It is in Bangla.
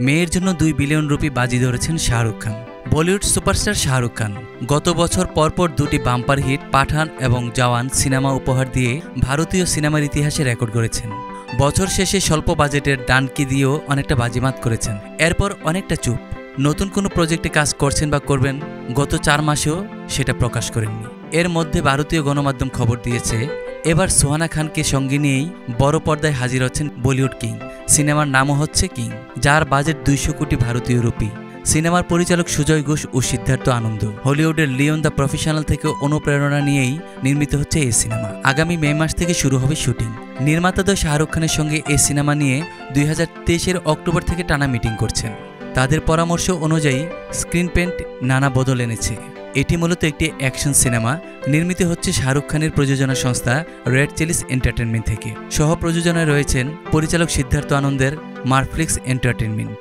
মেয়ের জন্য 2 বিলিয়ন রুপি বাজি ধরেছেন শাহরুখ খান। বলিউড সুপারস্টার শাহরুখ খান গত বছর পরপর 2টি বাম্পার হিট পাঠান এবং জওয়ান সিনেমা উপহার দিয়ে ভারতীয় সিনেমার ইতিহাসে রেকর্ড করেছেন। বছর শেষে স্বল্প বাজেটের ডানকি দিয়েও অনেকটা বাজিমাত করেছেন। এরপর অনেকটা চুপ। নতুন কোনো প্রজেক্টে কাজ করছেন বা করবেন গত 4 মাসেও সেটা প্রকাশ করেননি। এর মধ্যে ভারতীয় গণমাধ্যম খবর দিয়েছে এবার সুহানা খানকে সঙ্গে নিয়েই বড় পর্দায় হাজির হচ্ছেন বলিউড কিং। সিনেমার নামও হচ্ছে কিং, যার বাজেট 200 কোটি ভারতীয় রুপি। সিনেমার পরিচালক সুজয় ঘোষ ও সিদ্ধার্থ আনন্দ হলিউডের লিওন দ্য প্রফেশনাল থেকে অনুপ্রেরণা নিয়েই নির্মিত হচ্ছে এই সিনেমা। আগামী মে মাস থেকে শুরু হবে শুটিং। নির্মাতাদ্বয় শাহরুখ খানের সঙ্গে এই সিনেমা নিয়ে 2023-এর অক্টোবর থেকে টানা মিটিং করছেন। তাদের পরামর্শ অনুযায়ী স্ক্রিন পেন্ট নানা বদল এনেছে। এটি মূলত একটি অ্যাকশন সিনেমা। নির্মিত হচ্ছে শাহরুখ খানের প্রযোজনা সংস্থা রেড চিলিস এন্টারটেনমেন্ট থেকে। সহ প্রযোজনায় রয়েছেন পরিচালক সিদ্ধার্থ আনন্দের মারফ্লিক্স এন্টারটেনমেন্ট।